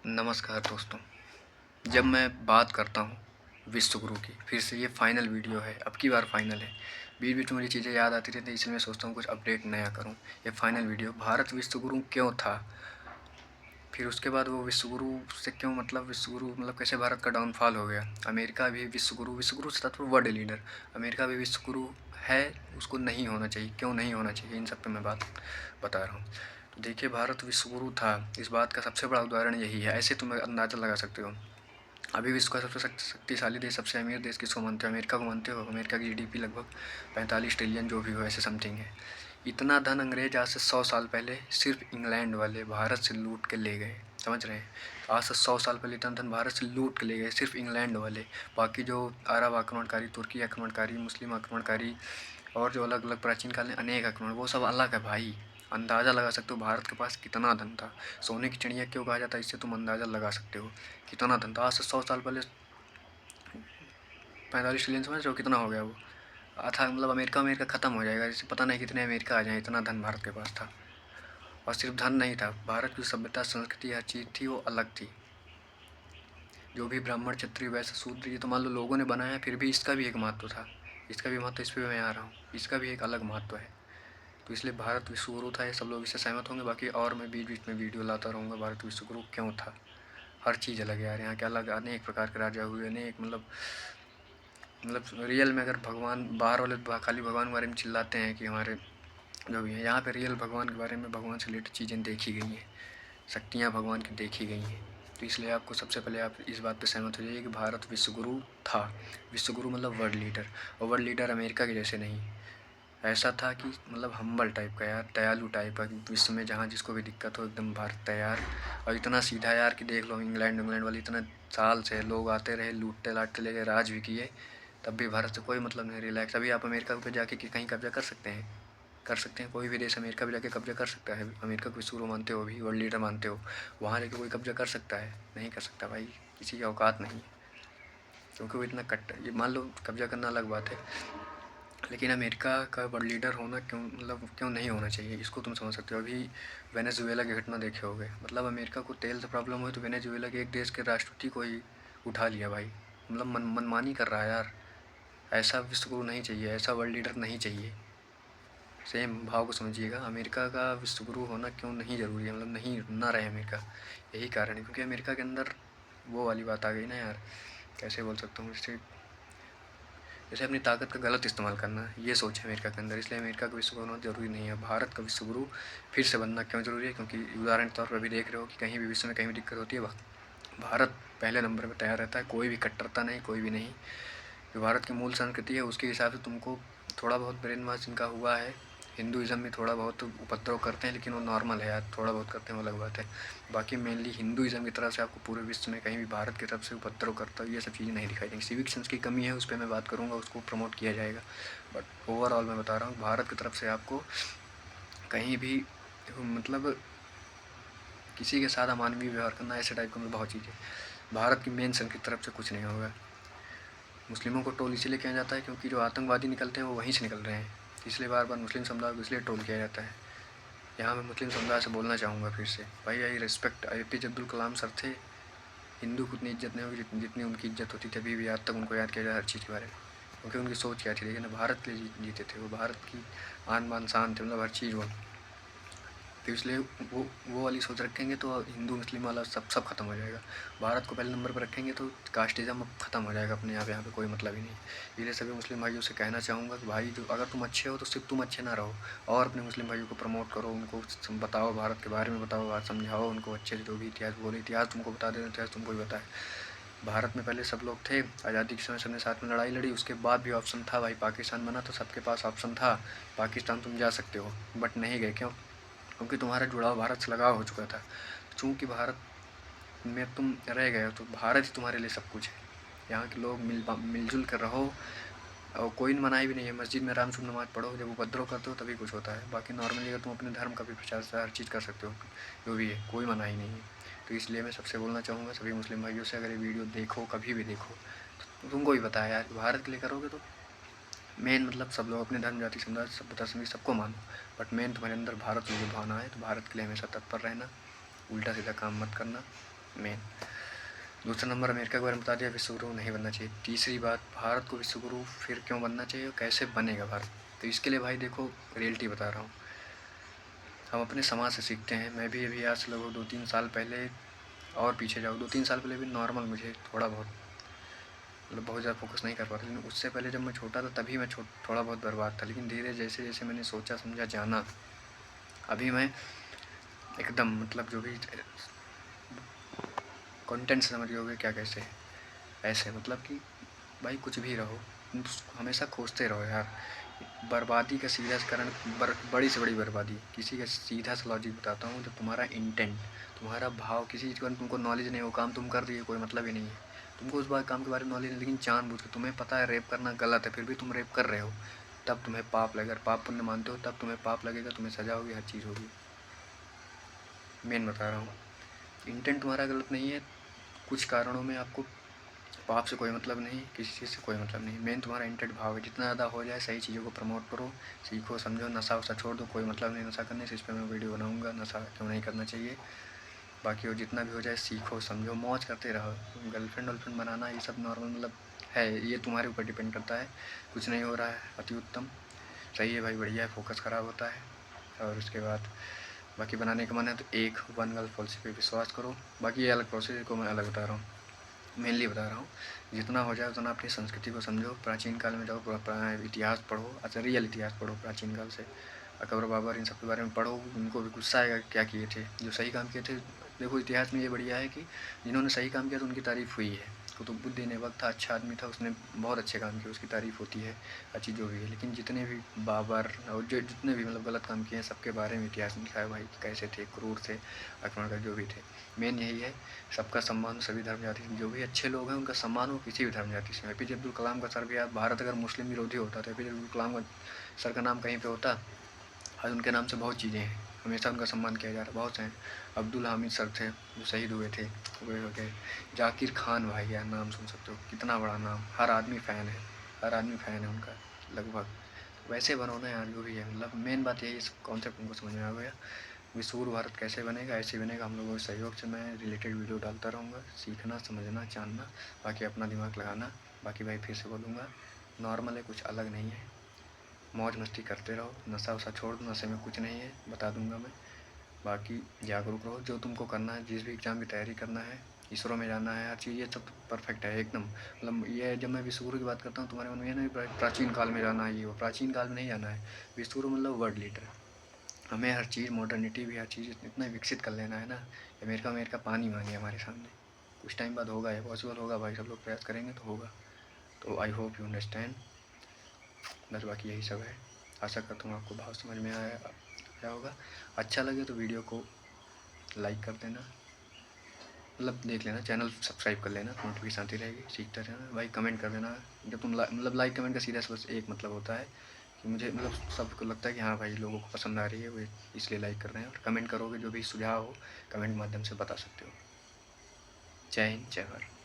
नमस्कार दोस्तों। जब मैं बात करता हूँ विश्व गुरु की, फिर से ये फाइनल वीडियो है, अब की बार फाइनल है। बीच बीच में मुझे चीज़ें याद आती रहती हैं, इसलिए मैं सोचता हूँ कुछ अपडेट नया करूँ। ये फाइनल वीडियो, भारत विश्व गुरु क्यों था, फिर उसके बाद वो विश्व गुरु से क्यों विश्व गुरु कैसे भारत का डाउनफॉल हो गया। अमेरिका भी विश्व गुरु से तत्व वर्ल्ड लीडर, अमेरिका भी विश्व गुरु है, उसको नहीं होना चाहिए, क्यों नहीं होना चाहिए, इन सब पे मैं बात बता रहा हूँ। तो देखिए, भारत विश्व गुरु था, इस बात का सबसे बड़ा उदाहरण यही है। ऐसे तुम अंदाज़ा लगा सकते हो, अभी विश्व का सबसे शक्तिशाली देश, सबसे अमीर देश किसको मानते हो? अमेरिका को मानते हो। अमेरिका की जीडीपी लगभग 45 ट्रिलियन जो भी हो, ऐसे समथिंग है। इतना धन अंग्रेज आज से 100 साल पहले सिर्फ इंग्लैंड वाले भारत से लूट के ले गए, समझ रहे हैं? आज से 100 साल पहले इतना धन भारत से लूट के ले गए सिर्फ इंग्लैंड वाले। बाकी जो अरब आक्रमणकारी, तुर्की आक्रमणकारी, मुस्लिम आक्रमणकारी और जो अलग अलग प्राचीन काल में अनेक आक्रमण, वो सब अलग है भाई। अंदाज़ा लगा सकते हो भारत के पास कितना धन था। सोने की चिड़िया क्यों कहा जाता है, इससे तुम अंदाज़ा लगा सकते हो कितना धन था। आज से 100 साल पहले 45 ट्रिलियन, समझ रहे हो कितना हो गया वो? था अमेरिका ख़त्म हो जाएगा, जैसे पता नहीं कितने अमेरिका आ जाए, इतना धन भारत के पास था। और सिर्फ धन नहीं था, भारत की सभ्यता, संस्कृति, हर चीज़ थी वो अलग थी। जो भी ब्राह्मण, क्षत्रिय, वैश्य, शूद्र, ये तो मान लो लोगों ने बनाया, फिर भी इसका भी एक महत्व था। इसका भी महत्व, इस पर मैं आ रहा हूँ, इसका भी एक अलग महत्व है। तो इसलिए भारत विश्व गुरु था, ये सब लोग इससे सहमत होंगे। बाकी और मैं बीच बीच में वीडियो लाता रहूँगा भारत विश्व गुरु क्यों था। हर चीज़ अलग है यार, यहाँ के अलग अनेक प्रकार के राजा हुए, अनेक रियल में अगर भगवान, बाहर वाले खाली भगवान के बारे में चिल्लाते हैं कि हमारे जो भी है, यहाँ पे रियल भगवान के बारे में, भगवान से रिलेटेड चीज़ें देखी गई हैं, शक्तियाँ भगवान की देखी गई हैं। तो इसलिए आपको सबसे पहले आप इस बात पे सहमत हो जाइए कि भारत विश्व गुरु था। विश्व गुरु मतलब वर्ल्ड लीडर, और वर्ल्ड लीडर अमेरिका के जैसे नहीं, ऐसा था कि हम्बल टाइप का यार, दयालु टाइप का, विश्व में जहाँ जिसको भी दिक्कत हो एकदम भारत तैयार। और इतना सीधा यार कि देख लो, इंग्लैंड वाले इतना साल से लोग आते रहे, लूटते लाटते ले गए, राज भी किए, तब भी भारत से कोई नहीं, रिलैक्स। अभी आप अमेरिका पे जाके कि कहीं कब्जा कर सकते हैं, कर सकते हैं, कोई भी देश अमेरिका पे जाके कब्जा कर सकता है। अमेरिका को विश्व गुरु मानते हो, भी वर्ल्ड लीडर मानते हो, वहाँ जाके कोई कब्जा कर सकता है? नहीं कर सकता भाई, किसी की औकात नहीं है, क्योंकि वो इतना कट्टर। ये मान लो कब्जा करना अलग बात है, लेकिन अमेरिका का वर्ल्ड लीडर होना क्यों नहीं होना चाहिए, इसको तुम समझ सकते हो। अभी वेनेजुएला की घटना देखे होगे, अमेरिका को तेल से प्रॉब्लम हुई तो वेनेजुएला के एक देश के राष्ट्रपति को ही उठा लिया भाई। मनमानी कर रहा है यार। ऐसा विश्व गुरु नहीं चाहिए, ऐसा वर्ल्ड लीडर नहीं चाहिए। सेम भाव को समझिएगा। अमेरिका का विश्व गुरु होना क्यों नहीं ज़रूरी है, नहीं ना रहे अमेरिका, यही कारण है क्योंकि अमेरिका के अंदर वो वाली बात आ गई ना यार, कैसे बोल सकता हूँ इसे, जैसे अपनी ताकत का गलत इस्तेमाल करना, ये सोच है अमेरिका के अंदर। इसलिए अमेरिका का विश्व गुरु होना जरूरी नहीं है। भारत का विश्व गुरु फिर से बनना क्यों जरूरी है, क्योंकि उदाहरण के तौर पर अभी देख रहे हो कि कहीं भी विश्व में कहीं भी दिक्कत होती है, भारत पहले नंबर पर तैयार रहता है। कोई भी कट्टरता नहीं, कोई भी नहीं। जो भारत की मूल संस्कृति है उसके हिसाब से तुमको थोड़ा बहुत ब्रेन वॉश इनका हुआ है। हिंदुज़म में थोड़ा बहुत उपद्रव करते हैं, लेकिन वो नॉर्मल है यार, थोड़ा बहुत करते हैं वो अलग बात है। बाकी मेनली हिंदुज़म की तरफ से आपको पूरे विश्व में कहीं भी भारत की तरफ से उपद्रव करता है, ये सब चीज़ें नहीं दिखाई देंगी। सिविक सेंस की कमी है, उस पर मैं बात करूँगा, उसको प्रमोट किया जाएगा। बट ओवरऑल मैं बता रहा हूँ, भारत की तरफ से आपको कहीं भी किसी के साथ अमानवीय व्यवहार करना, ऐसे टाइप का बहुत चीज़ें। भारत की मेन संस्कृति की तरफ से कुछ नहीं होगा। मुस्लिमों को टोल इसलिए किया जाता है क्योंकि जो आतंकवादी निकलते हैं वो वहीं से निकल रहे हैं, इसलिए बार बार मुस्लिम समुदाय को इसलिए टोल किया जाता है। यहाँ मैं मुस्लिम समुदाय से बोलना चाहूँगा फिर से, भाई I respect, APJ Abdul Kalam sir थे, हिंदू को उतनी इज्जत नहीं होगी जितनी उनकी इज्जत होती थी। अभी भी आज तक उनको याद किया जाए हर चीज़ के बारे में, क्योंकि उनकी सोच क्या थी, लेकिन भारत के लिए जीते थे वो, भारत की आन बान शान थे, हर चीज़ वो। तो इसलिए वो वाली सोच रखेंगे तो हिंदू मुस्लिम वाला सब खत्म हो जाएगा। भारत को पहले नंबर पर रखेंगे तो कास्टिज़म खत्म हो जाएगा अपने यहाँ पे कोई मतलब ही नहीं। इसलिए सभी मुस्लिम भाइयों से कहना चाहूँगा कि भाई, जो अगर तुम अच्छे हो तो सिर्फ तुम अच्छे ना रहो, और अपने मुस्लिम भाइयों को प्रमोट करो, उनको बताओ, भारत के बारे में बताओ, बात समझाओ उनको अच्छे से। जो भी इतिहास बोले, इतिहास तुमको बता दे, इतिहास तुमको भी बताए। भारत में पहले सब लोग थे, आज़ादी के समय सबने साथ में लड़ाई लड़ी, उसके बाद भी ऑप्शन था भाई, पाकिस्तान बना तो सबके पास ऑप्शन था, पाकिस्तान तुम जा सकते हो, बट नहीं गए। क्यों? क्योंकि तुम्हारा जुड़ाव भारत से लगाव हो चुका था। चूँकि भारत में तुम रह गए हो तो भारत ही तुम्हारे लिए सब कुछ है। यहाँ के लोग मिलजुल कर रहो, और कोई मनाही भी नहीं है। मस्जिद में आराम से नमाज़ पढ़ो, जब उपद्रव करते हो तभी कुछ होता है। बाकी नॉर्मली अगर तुम अपने धर्म का भी प्रचार हर चीज़ कर सकते हो, जो भी है, कोई मनाही नहीं है। तो इसलिए मैं सबसे बोलना चाहूँगा, सभी मुस्लिम भाइयों से, अगर ये वीडियो देखो, कभी भी देखो, तो तुमको भी पता है यार, भारत के लिए करोगे तो मेन सब लोग अपने धर्म, जाति, समुदाय, सभ्यता, संस्कृति सबको मानो, बट मेन तुम्हारे अंदर भारत की जो भावना है, तो भारत के लिए हमेशा तत्पर रहना, उल्टा सीधा काम मत करना। मेन। दूसरा नंबर अमेरिका के बारे में बता दिया, विश्व गुरु नहीं बनना चाहिए। तीसरी बात, भारत को विश्व गुरु फिर क्यों बनना चाहिए और कैसे बनेगा भारत। तो इसके लिए भाई देखो, रियलिटी बता रहा हूँ, हम अपने समाज से सीखते हैं। मैं भी अभी आज से लगभग 2-3 साल पहले, और पीछे जाओ 2-3 साल पहले भी नॉर्मल, मुझे थोड़ा बहुत मतलब बहुत ज़्यादा फोकस नहीं कर पाता, लेकिन उससे पहले जब मैं छोटा था तभी मैं थोड़ा बहुत बर्बाद था। लेकिन धीरे जैसे जैसे मैंने सोचा समझा जाना, अभी मैं एकदम मतलब जो भी कंटेंट समझ गए क्या कैसे ऐसे, मतलब कि भाई कुछ भी रहो, हमेशा खोजते रहो यार। बर्बादी का सीधा कारण, बड़ी से बड़ी बर्बादी, किसी का सीधा सा लॉजिक बताता हूँ, जब तुम्हारा इंटेंट, तुम्हारा भाव, किसी चीज़ का तुमको नॉलेज नहीं, वो काम तुम कर दिए, कोई मतलब ही नहीं है, तुमको उस बात काम के बारे में नॉलेज नहीं, लेकिन जानबूझ के तुम्हें पता है रेप करना गलत है, फिर भी तुम रेप कर रहे हो, तब तुम्हें पाप लगेगा। पाप पुण्य मानते हो तब तुम्हें पाप लगेगा, तुम्हें सजा होगी, हर चीज़ होगी। मेन बता रहा हूँ, इंटेंट तुम्हारा गलत नहीं है, कुछ कारणों में आपको पाप से कोई मतलब नहीं, किसी चीज़ से कोई मतलब नहीं, मेन तुम्हारा इंटेंट भाव है। जितना ज़्यादा हो जाए सही चीज़ों को प्रमोट करो, सीखो समझो, नशा वशा छोड़ दो, कोई मतलब नहीं नशा करने से, इस पर मैं वीडियो बनाऊंगा, नशा क्यों नहीं करना चाहिए। बाकी वो जितना भी हो जाए सीखो समझो, मौज करते रहो। गर्लफ्रेंड वर्लफ्रेंड बनाना ये सब नॉर्मल मतलब है, ये तुम्हारे ऊपर डिपेंड करता है। कुछ नहीं हो रहा है, अति उत्तम, सही है भाई, बढ़िया है, फोकस ख़राब होता है। और उसके बाद बाकी बनाने का मन है तो एक वन गर्ल पॉलिसी पे विश्वास करो। बाकी ये अलग प्रोसेस को मैं अलग बता रहा हूँ, मेनली बता रहा हूँ। जितना हो जाए उतना अपनी संस्कृति को समझो, प्राचीन काल में जाओ, इतिहास पढ़ो, अच्छा रियल इतिहास पढ़ो प्राचीन काल से, अकबर बाबर इन सब के बारे में पढ़ो, उनको भी गुस्सा आएगा क्या किए थे, जो सही काम किए थे। देखो इतिहास में ये बढ़िया है कि जिन्होंने सही काम किया तो उनकी तारीफ़ हुई है। कुतुबुद्दीन ऐबक था, अच्छा आदमी था, उसने बहुत अच्छे काम किए, उसकी तारीफ़ होती है, अच्छी जो भी है। लेकिन जितने भी बाबर और जो जितने भी मतलब गलत काम किए हैं, सबके बारे में इतिहास में लिखा है भाई, कैसे थे, क्रूर थे, आक्रमणकारी जो भी थे। मेन यही है, सबका सम्मान, सभी धर्म जाति, जो भी अच्छे लोग हैं उनका सम्मान हो किसी भी धर्म जाति से। एपीजे अब्दुल कलाम का सर भी, आज भारत अगर मुस्लिम विरोधी होता तो एपीजे अब्दुल कलाम का सर का नाम कहीं पे होता। आज उनके नाम से बहुत चीज़ें हैं, हमेशा उनका सम्मान किया जा रहा है, बहुत से हैं। अब्दुल हामिद सर थे जो शहीद हुए थे, वे हो गए। जाकिर खान भाई, यार नाम सुन सकते हो, कितना बड़ा नाम, हर आदमी फ़ैन है, हर आदमी फ़ैन है उनका लगभग। वैसे बनो ना यार, जो भी है, मतलब मेन बात यही, इस कॉन्सेप्ट उनको समझ में आ गया। विश्व भारत कैसे बनेगा, ऐसे बनेगा, हम लोगों के सहयोग से मैं रिलेटेड वीडियो डालता रहूँगा, सीखना समझना जानना, बाकी अपना दिमाग लगाना। बाकी भाई फिर से बोलूँगा, नॉर्मल है, कुछ अलग नहीं है, मौज मस्ती करते रहो, नशा वशा छोड़ दो, नशे में कुछ नहीं है, बता दूंगा मैं। बाकी जागरूक रहो, जो तुमको करना है, जिस भी एग्ज़ाम की तैयारी करना है, इसरो में जाना है, हर चीज़ ये सब परफेक्ट है एकदम। मतलब ये जब मैं विश्वगुरु की बात करता हूँ, तुम्हारे मन में है ना प्राचीन काल में जाना है, ये वो प्राचीन काल में नहीं जाना है। विश्वगुरु मतलब वर्ल्ड लीडर, हमें हर चीज़, मॉडर्निटी भी, हर चीज़ इतना विकसित कर लेना है ना, अमेरिका अमेरिका पानी मांगे हमारे सामने, कुछ टाइम बाद होगा, ये पॉसिबल होगा भाई, सब लोग प्रयास करेंगे तो होगा। तो आई होप यू अंडरस्टैंड, बस बाकी यही सब है। आशा करता हूँ आपको भाव समझ में आया होगा। अच्छा लगे तो वीडियो को लाइक कर देना, मतलब देख लेना, चैनल सब्सक्राइब कर लेना, नोटिफिकेशन आती रहेगी, सीखते रहना भाई। कमेंट कर देना, जब तुम मतलब लाइक कमेंट का सीधा सा बस एक मतलब होता है कि मुझे मतलब सबको लगता है कि हाँ भाई लोगों को पसंद आ रही है, वो इसलिए लाइक कर रहे हैं। और कमेंट करोगे, जो भी सुझाव हो कमेंट माध्यम से बता सकते हो। जय हिंद, जय भारत।